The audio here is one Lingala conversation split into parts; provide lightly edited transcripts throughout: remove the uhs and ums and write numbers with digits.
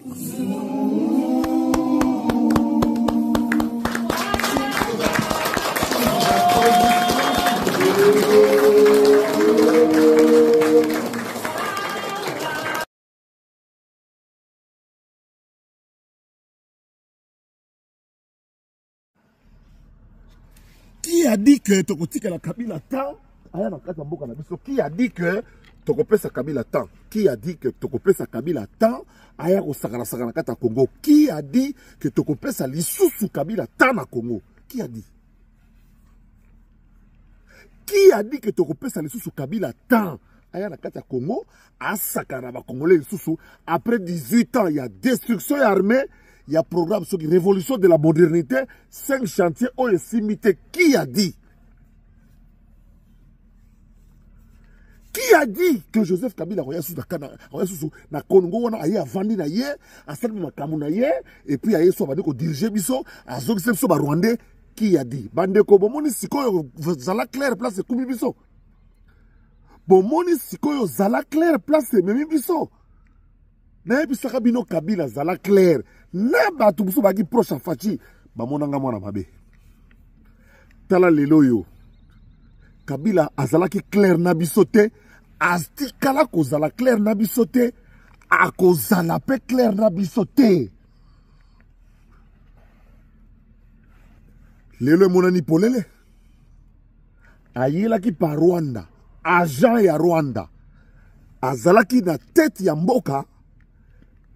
Qui a dit que Tokotika la Kabila temps? Qui a dit que Tokopesa Kabila temps? Qui a dit que Tokopesa Kabila temps? Aya ko sakana sakana kata Congo. Qui a dit que Tokopesa lisusu Kabila temps na Congo? Qui a dit? Qui a dit que Tokopesa lisusu Kabila temps? Aya na kata Congo. A sakana ba Congolais lisusu. Après 18 ans, il y a destruction armée. Il y a programme sur la révolution de la modernité. 5 chantiers ont été imités. Qui a dit? Qui a dit que Joseph Kabila na Congo a vendu na ye, a servi ma Kamuna ye, et puis a ye soit ko diriger biso, a zogse biso ba Rwandais? Qui a dit? Bande ko bomoni sikoyo zala clair place kubi biso. Bomoni sikoyo zala clair place memi biso. Na ebisaka bino Kabila zala clair. Na batu biso baki proche en fachi ba monanga mwana mabe. Tala lelo yo. Kabila azalaki clair na biso te, astikala kozala clair na biso te, akozala pe clair na biso te. Lelo monani polele. Ayelaki pa Rwanda, agent ya Rwanda. Azalaki na tête ya mboka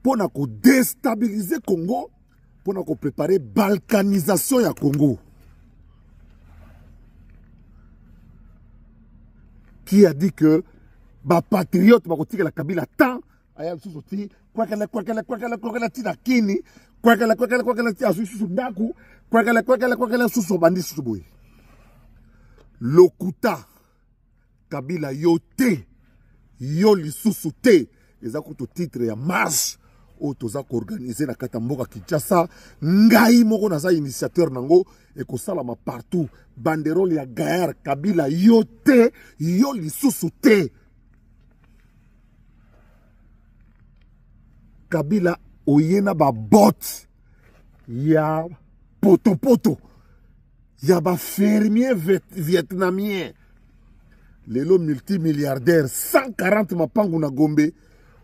pour déstabiliser Congo, pour préparer balkanisation ya Congo. Qui a dit que ba patriote ba kotika la Kabila temps aya susoti kwa kala tina kini kwa kala tia susu ndaku kwa kala susu bandi susu boy. Lokuta Kabila yote yo lisusu te ezako to titre ya marche o toza ko organiser na katamboka Kinshasa. Ngai moko na za initiateur nango e ko salama partout. Banderole ya Gaër Kabila yote yo lisusu te. Kabila oyena ba bot ya poto ya ba fermier vietnamien lelo multimilliardaire 140 mapangu na Gombe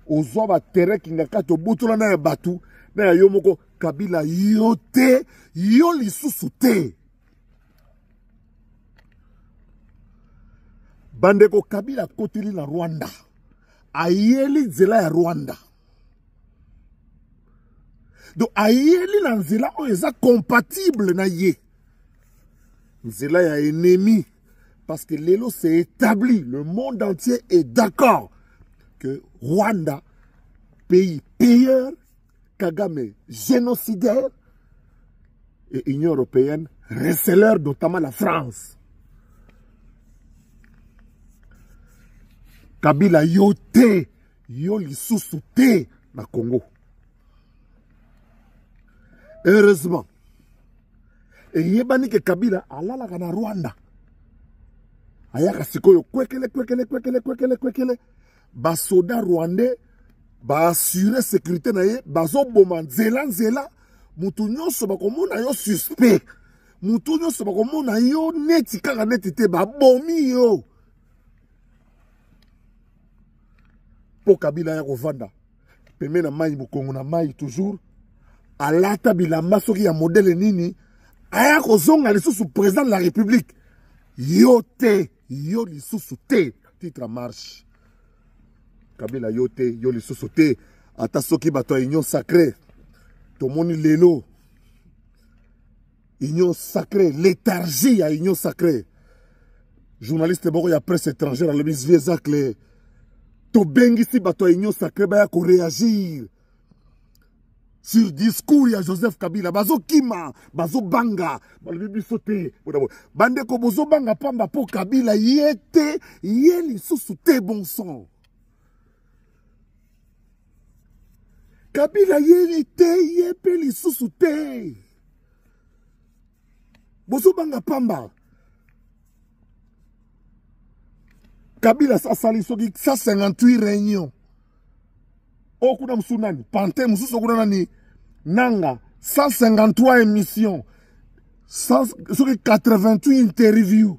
ozwa ba terrain kingaka to butola na batu na yo moko. Kabila yote yo lisusu te. Bandeko Kabila kotili na Rwanda, ayeli nzela ya Rwanda. Donc ayeli na nzela o eza compatible na ye. Nzela ya ennemi. Parce que lelo c'est établi, le monde entier est d'accord que Rwanda, pays payeur, Kagame génocidaire, et Union européenne receleur, notamment la France. Kabila yote yo lisusu te na Congo. Heureusement, et yebani ke Kabila alala na Rwanda. Ayaka sikoyo kwekele ba soda rwandais ba assurer sécurité na ye, bazo boma nzela mutu nyonso bakomona yo suspect, mutu nyonso bakomona yo neti kaka neti te ba bomi yo. Po Kabila ya kovanda peme na mai bukongo na mai toujours alata bilamba soki ya modèle nini aya kozonga lisusu président de la République yote yo lisusu te titre à marche. Kabila yote yo lisusu te ata soki bato union sacrée tomoni lelo union sacrée, léthargie à union sacrée. Journaliste boko ya presse étrangère le bis viezakle to bengisi bato union sacrée ba ya ko réagir sur discours ya Joseph Kabila. Bazo kima, bazo banga, balbi sote. Bande ko bozo banga pamba po Kabila yete, yeli susu te bon son. Kabila yeli te, yepe li susu te. Bozo banga pamba. Kabila sa sali soki 158 réunions. okuna msunani pante mususu okuna nani nanga 153 émissions 88 interviews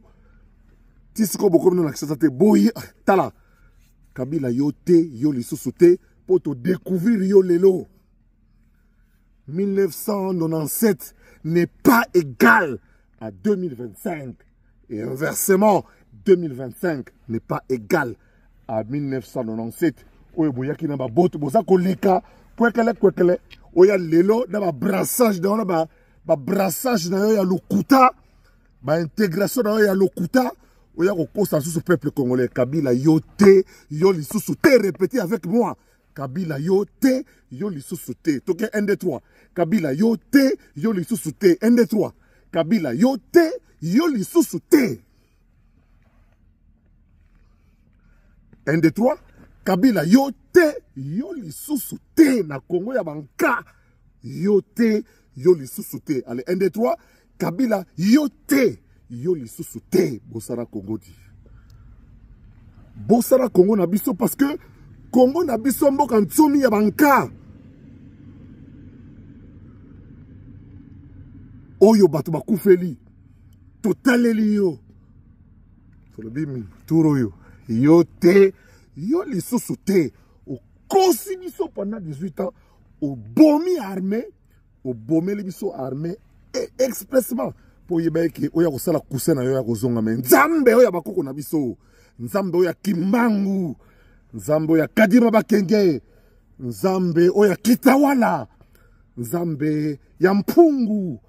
tisiko bokomi na kisasa te boye tala Kabila yo te yo lisusu te pour te découvrir yo lelo 1997 n'est pas égal à 2025 et inversement 2025 n'est pas égal à 1997 oyo boyaki na baboto boza koleka kwekele oya lelo na ba brassage na ba brassage na yo ya lokuta ba intégration na yo ya lokuta oya kokosa sous peuple congolais Kabila yo te yo lisusu te répétez avec moi Kabila yo te yo lisusu te toke 1 2 3 Kabila yo te yo lisusu te 1 2 3 Kabila yo te yo lisusu te 1 2 3 Kabila yo te yo lisusu te na Congo ya banka yo te yo lisusu te allez 1 2 3 Kabila yo te yo lisusu te bosara Congo di bosara Congo na biso parce que Congo na biso mboka ntsumi ya banka oyo bato bakufeli totaleli yo tolobimi turo yo te yo lisusu te okosi biso pendant 18 ans obomi armée obomeli biso armée et expressement po yebeki oya kosala kuse na yo ya kozonga me nzambe oya bakoko na biso nzambe oya kimbangu nzambe oya kadima bakenge nzambe oya kitawala nzambe ya mpungu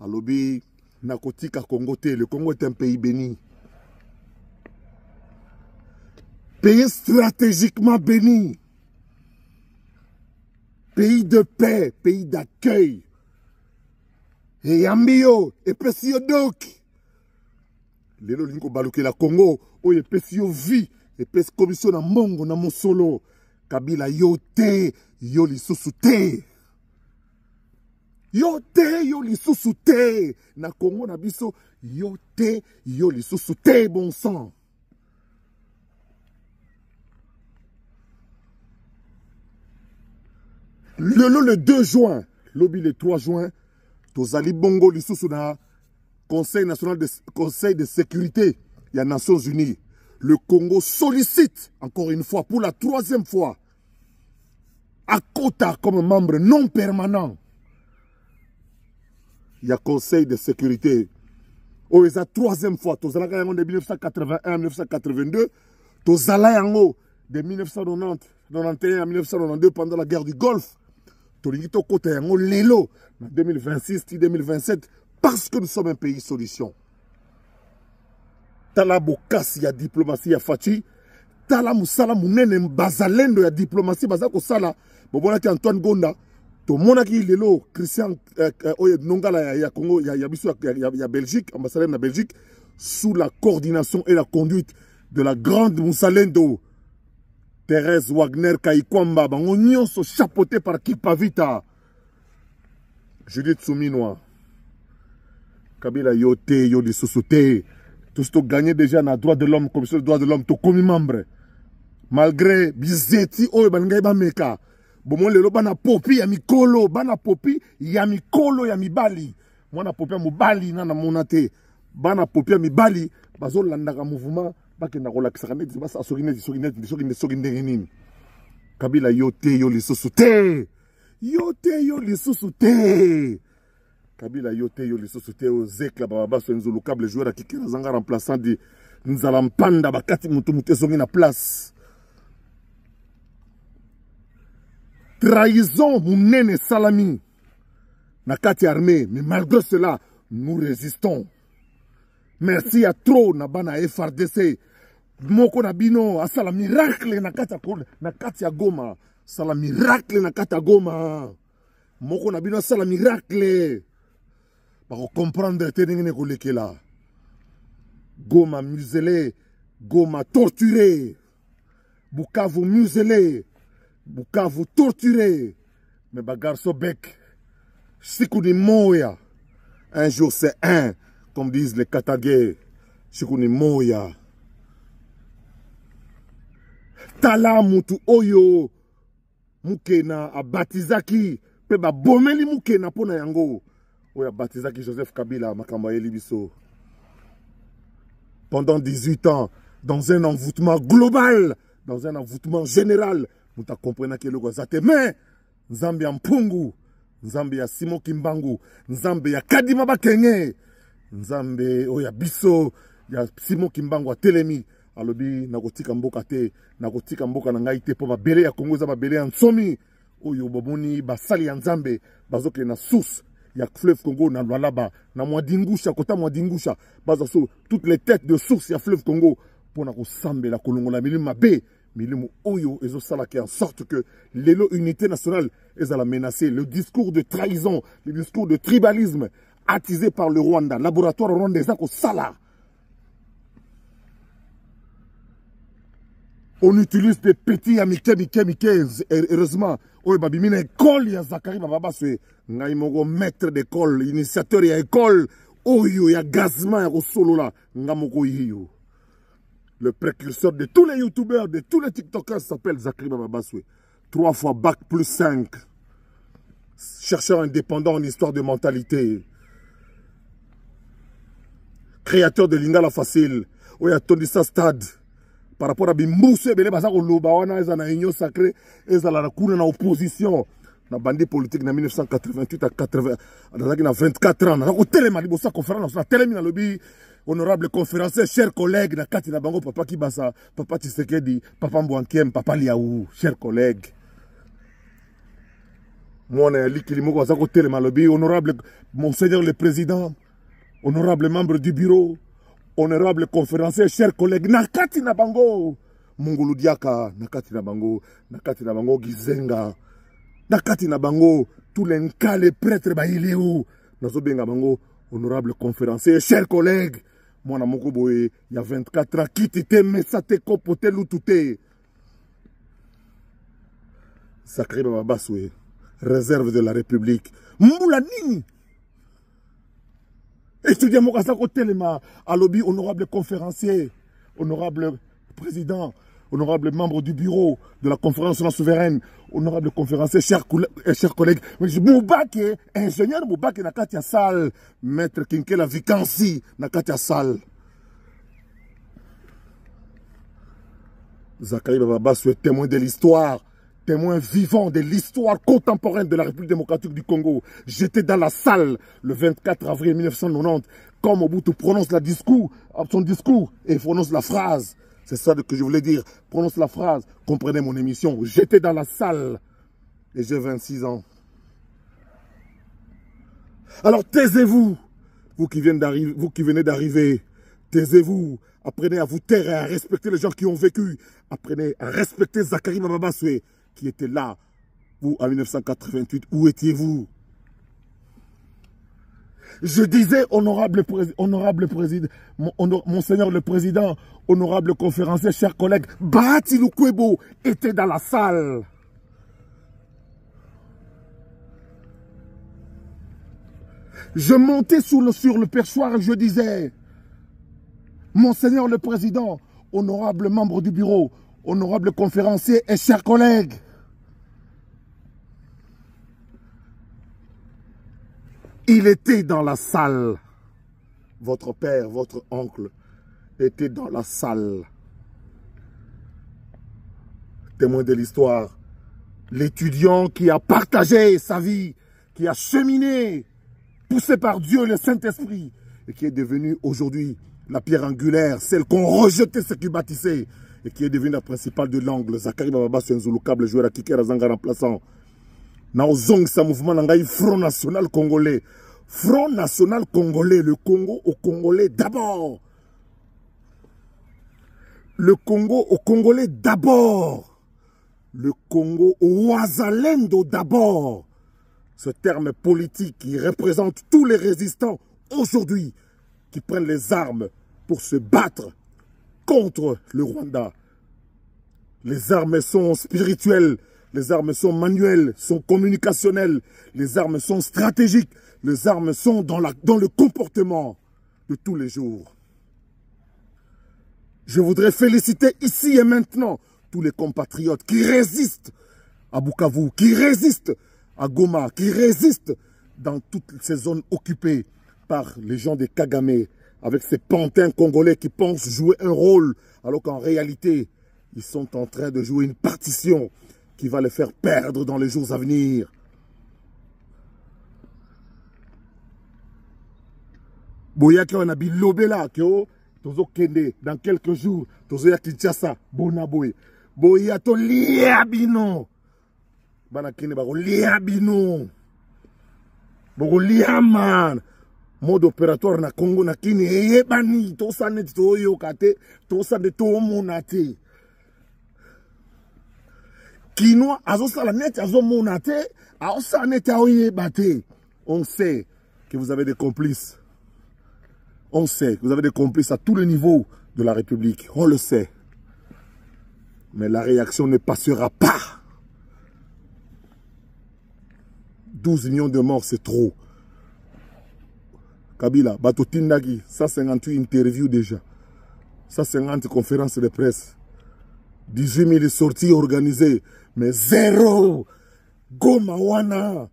alobi nakotika Congo te le Congo est un pays béni pays stratégiquement béni pays de paix pays d'accueil et yambio et pesio dok lelo linko baluke la Congo oye pesio vie et pes commission na mongo na mosolo Kabila yo te yo lisusu te yo te yo lisusu te na Congo na biso yo te yo lisusu te bon sang le 2 juin lobi le 3 juin tozali bongo lisusu na Conseil national de sécurité des Nations Unies. Le Congo sollicite encore une fois pour la 3e fois à Kota comme membre non permanent. Il y a Conseil de sécurité. Oh, c'est la 3e fois. Tozala yango de 1981 à 1982. Tozala yango de 1990, 91 à 1992 pendant la guerre du Golfe. Tolingito Kota yango lelo en 2026 2027 parce que nous sommes un pays solution. Tala bokasi ya diplomatie ya Fachi, tala musala munene mbazalendo ya diplomatie bazako sala. Bobonaki Antoine Gonda, to monaki lelo Christian oye Nongala ya Congo ya biso ya Belgique, ambassadeur na Belgique, sous la coordination et la conduite de la grande Moussalendo Thérèse Wagner Kaikwamba, bango nyonso chapeauté par Kipavita, Judith Souminois, Kabila yote yo lisusu te. Tous to gagné déjà na droit de l'homme, commission des droits de l'homme, to komi membre. Malgré bizeti oyo bangai ba meka. Bomon lelo bana popi ya mikolo, bana popi ya mikolo ya mibali. Mwana popi ya mobali na monate. Bana popi ya mibali bazo landaka mouvement bakenda kolakisa kaneti basa sokineti nini. Kabila yote yo lisusu te. Yote yo lisusu te. Kabila yote yo lisusu te ozekla baba so nzulu câble joueur akiki na zanga remplaçant de Nzala Mpanda bakati mutu songi na place. Trahison munene salami na kati armée, mais malgré cela nous résistons. Merci à trop na bana FRDC. Moko na bino asala miracle na kati ya Goma, sala miracle na kati ya Goma. Moko na bino asala miracle. Pour comprendre que là. Goma muselé, Goma torturé, Bukavu muselé, Bukavu torturé. Mais bagarso bec, Sikuni Moya. Un jour c'est un, comme disent les Katagais. Sikuni Moya. Tala mutu oyo, mukena abatizaki pe ba bomeli mukena pona yango oya batizaki Joseph Kabila makambo yeli biso pendant 18 ans dans un envoûtement global, dans un envoûtement général. Nous t'as compris que le Gozate, mais Nzambe ya Mpungu, Nzambe ya Simon Kimbangu, Nzambe ya Kadima Bakenge, Nzambe oya biso ya Simon Kimbangu a Telemi, alobi nakotika mboka te, nakotika mboka na ngai te po ba bele ya Kongo za ba bele ya nsomi, oyo baboni basali ya Nzambe, bazoke na source. Il y a fleuve Congo na Lualaba, na Mwadingusha, kota Mwadingusha, bazaso toutes les têtes de source, il y a fleuve Congo pour na kosambe la kolongo la milimu mabe, milimu oyo ezo salaki en sorte que l'élo unité nationale est à la menacer. Le discours de trahison, le discours de tribalisme attisé par le Rwanda, laboratoire rwandais ko sala. On utilise des petits amike, heureusement. Oui, babi, mine école, ya Zakari Baba Swe. Ngai mogo maître d'école, initiateur ya école. Oyo, ya gazman, ya solo là. Ngamoko hiyo. Le précurseur de tous les youtubeurs, de tous les tiktokers s'appelle Zakari Baba Swe. 3 fois bac plus 5. Chercheur indépendant en histoire de mentalité. Créateur de Lingala Facile. Oya Tondisa Stade. Par rapport à Bimbousse, Bele Bazako Lobawana, ils ont une union sacrée, ils ont la cour en opposition. Na bandi politique en 1988 à 80, dans 24 ans. Na télé libosa conférence, na télé mina lobby, honorable conférencier, chers collègues, na kati na bango papa Kibasa, papa Tshisekedi, papa Mbouankiem, papa Liaou, chers collègues. Moi, on est l'ikilimo zako télé lobby, honorable monseigneur le président, honorable membre du bureau. Honorable conférencier, chers collègues, nakati na bango, Mungulu Diaka, nakati na bango Gizenga, nakati na bango, tous les nka, les prêtres, il est où? Nazobenga bango, honorable conférencier, chers collègues, moi na moko boye, il y a 24 ans, kitite, mesate, kopote, loutute. Sacré Baba Baswe, réserve de la République. Moula nini? Étudiant Mokasako Telema, à lobby, honorable conférencier, honorable président, honorable membre du bureau de la conférence nationale souveraine, honorable conférencier, chers collègues, Moubake, ingénieur Moubake Nakatia Sal, maître Kinkela Vikansi Nakatia Sal. Zakari Baba Baswe, témoin de l'histoire, témoin vivant de l'histoire contemporaine de la République démocratique du Congo. J'étais dans la salle le 24 avril 1990, quand Mobutu prononce son discours et prononce la phrase. C'est ça que je voulais dire. Prononce la phrase. Comprenez mon émission. J'étais dans la salle et j'ai 26 ans. Alors taisez-vous, vous qui venez d'arriver. Taisez-vous. Apprenez à vous taire et à respecter les gens qui ont vécu. Apprenez à respecter Zakari Baba Baswe, qui était là, vous, en 1988, où étiez-vous? Je disais, honorable président, monseigneur le président, honorable conférencier, chers collègues, Bahati Lukwebo était dans la salle. Je montais sur le perchoir et je disais, monseigneur le président, honorable membre du bureau, honorable conférencier et chers collègues, il était dans la salle. Votre père, votre oncle était dans la salle. Témoin de l'histoire. L'étudiant qui a partagé sa vie, qui a cheminé, poussé par Dieu, le Saint-Esprit, et qui est devenu aujourd'hui la pierre angulaire, celle qu'on rejetait, ce qui bâtissait, et qui est devenue la principale de l'angle. Zakari Baba Senzulu, câble joueur à Kikera Zanga remplaçant. Naozong, sa mouvement nangai Front National Congolais. Front National Congolais, le Congo aux Congolais d'abord. Le Congo aux Congolais d'abord. Le Congo au Ouazalendo d'abord. Ce terme politique qui représente tous les résistants aujourd'hui qui prennent les armes pour se battre contre le Rwanda. Les armes sont spirituelles. Les armes sont manuelles, sont communicationnelles. Les armes sont stratégiques. Les armes sont dans le comportement de tous les jours. Je voudrais féliciter ici et maintenant tous les compatriotes qui résistent à Bukavu, qui résiste à Goma, qui résiste dans toutes ces zones occupées par les gens de Kagame, avec ces pantins congolais qui pensent jouer un rôle, alors qu'en réalité, ils sont en train de jouer une partition qui va les faire perdre dans les jours à venir. Boyaki on a bilobé là, tozo kende dans quelques jours, tozo ya Kinshasa, bona boy. Boya to liabino. Bana kende ba liabino. Boko liaman. Mode opératoire na Congo na kini eyebani to sanet to yo kate, to sande to monate. Kinois azo sala net azo monate, azo sanet oyebate. On sait que vous avez des complices. On sait que vous avez des complices à tous les niveaux de la République. On le sait. Mais la réaction ne passera pas. 12 millions de morts, c'est trop. Kabila, Batotindagi, 158 interviews déjà. 150 conférences de presse. 18 000 sorties organisées. Mais zéro. Goma wana.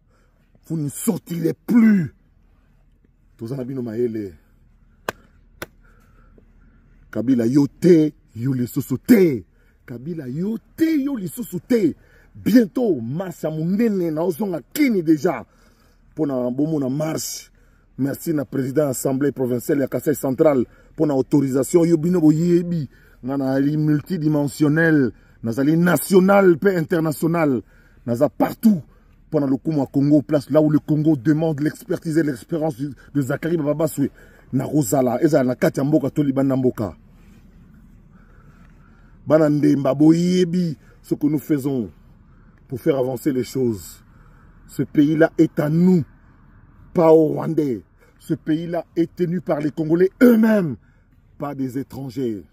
Vous ne sortirez plus. Tous en abino maele. Kabila yote, yoli sosote. Kabila yote, yoli sosote. Bientôt, marche à Mundene, na ozonga kini déjà. Pour na bomo na marche. Merci na président de l'Assemblée provinciale de Kassai Central pour l'autorisation. Yobino boyebi. Nana ali multidimensionnel. Nazali national, paix international. Naza partout. Pendant le Congo, place là où le Congo demande l'expertise et l'expérience de Zachary Bababaswe. Na Rosala. Eza na kati mboka tolibana mboka. Banande mbaboyebi. Ce que nous faisons pour faire avancer les choses. Ce pays-là est à nous. Pas aux Rwandais. Ce pays-là est tenu par les Congolais eux-mêmes, pas des étrangers.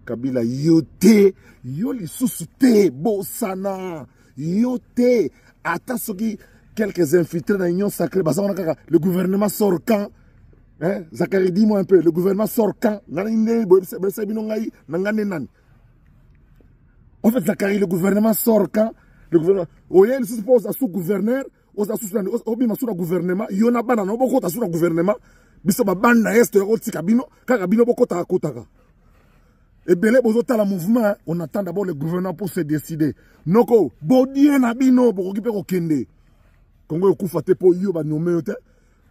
Kabila yote, yoli susute, bosana, yote, atasoki, quelques infiltrés dans l'Union sacrée, le gouvernement sort quand? Hein? Zachary, dis-moi un peu, le gouvernement sort quand? En fait, Zachary, le gouvernement sort quand? Le gouvernement, il se pose à sous-gouverneur, au gouvernement, il y en a pas dans beaucoup de gouvernement, biso babanda est roti kabino, kabino boko ta kotaka. Et belé bozota la mouvement, on attend d'abord le gouvernement pour se décider. Noko, bodie na bino pour occuper au kende. Congo kufate po yo ba nomé te,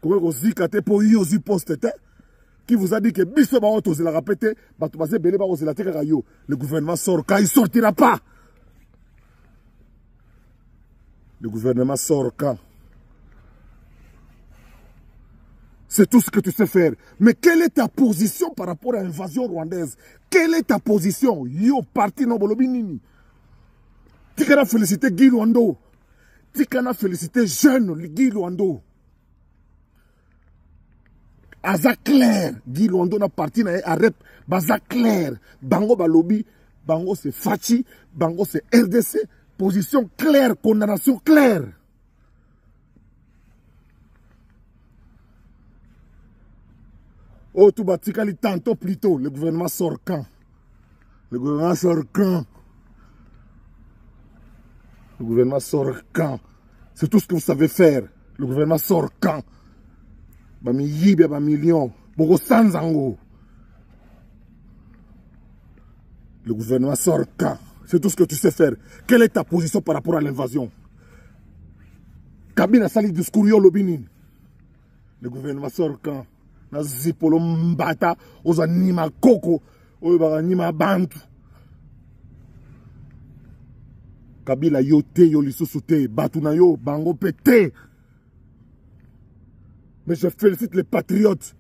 Congo zikate po yo zi poste te. Qui vous a dit que biso ba oto la répéter, ba to basé belé ba ozela te ka yo. Le gouvernement sort quand il sortira pas. Le gouvernement sort quand? C'est tout ce que tu sais faire. Mais quelle est ta position par rapport à l'invasion rwandaise? Quelle est ta position? Yo, parti no bolobinini. Tu peux féliciter Guy Luando. Tu peux féliciter jeune Guy Luando. Aza clair. Guy Luando na parti na arrêt. Baza clair. Bango balobi. Bango c'est Fachi. Bango c'est RDC. Position claire, condamnation claire. Oh, tout batikali tantôt plus tôt. Le gouvernement sort quand? Le gouvernement sort quand? Le gouvernement sort quand? C'est tout ce que vous savez faire. Le gouvernement sort quand? Bami yibe ba million. Boko sanzango. Le gouvernement sort quand? C'est tout ce que tu sais faire. Quelle est ta position par rapport à l'invasion? Kabila sali discours yo lobinin. Le gouvernement sort quand? Nazipolo mbata, oza nima koko, oza nima bantu. Kabila yo te yo lisusu te, batu na yo, bango pete. Mais je félicite les patriotes,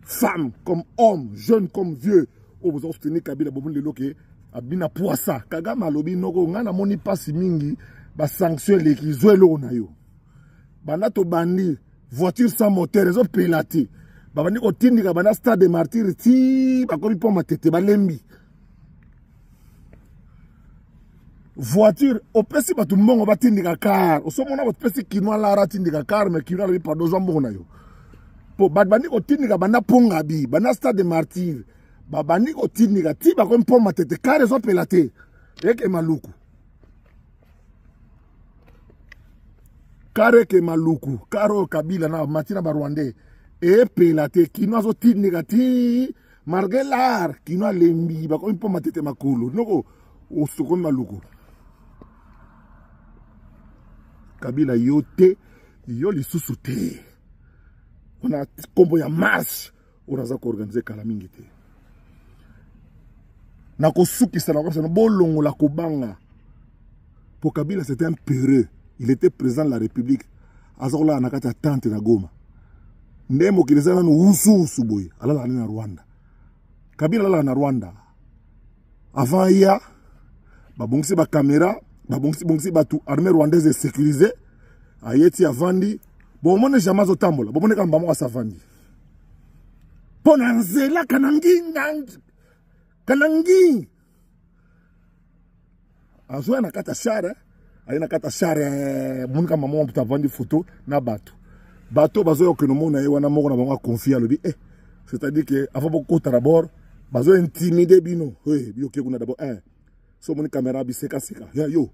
femmes comme hommes, jeunes comme vieux. Oh, vous obtenez Kabila bobun le loke. Abina poisa Kagame alobi noko ngana moni pasi mingi ba sanction leki zwelo na yo bana to bandi voiture sans moteur ezo pelati babandi ko tindika bana stade de martyr ti bakomi po matete balembi voiture opesi batu mbongo batindika car osomona opesi kinwa lara tindika car mais kinwa li pa dozo mbongo na yo po bandi ko tindika bana ponga bi bana stade de martyr babandi ko tindika ti bakomi po matete car ezo pelate eke maluku kareke maluku karo kabila na matina barwande epela te kino azo tindika ti margelar kino alembi bako impo matete makulu noko osoko maluku kabila yote yo lisusu te ona kombo ya marche onaza ko organiser kala mingi te na kosukisa na kwa bolongo la kobanga pour Kabila c'était un peureux. Il était président de la République. Azola na kata tante na Goma. Ndemo kilizana no usu boy. Alala na Rwanda. Kabila ala na Rwanda. Avant ya babongisi ba caméra, babongisi batu armée rwandaise sécurisée. Ayeti avandi. Bon mone jamais otambola. Bon mone kamba mo asavandi. Pona nzela kanangi. Azoya na kata share. Aina kata share munika mama mputa vandi photo na bato. Bato bazo que no mona e wana moko na bango confier lobi c'est-à-dire que avant beaucoup d'abord bazo intimider bino. Oui, bio ke kuna d'abord so moni caméra bi seka ya yo.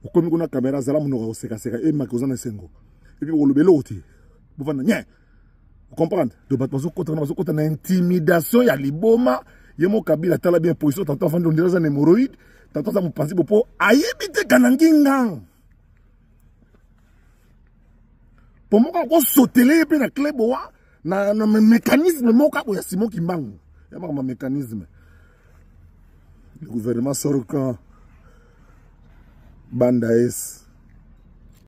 Okomi kuna caméra zala muno seka e makoza na sengo. Et puis le beloti. Vous voyez, vous comprenez? De bato bazo na intimidation ya liboma. Yemo Kabila tala bien position tantôt avant de dire ça hémorroïde tantôt ça me pense beaucoup ayebite kananginga pour moi ko sauter pe na clé boa na mécanisme moka boya Simon Kimbangu ya ma mécanisme le gouvernement sort quand banda es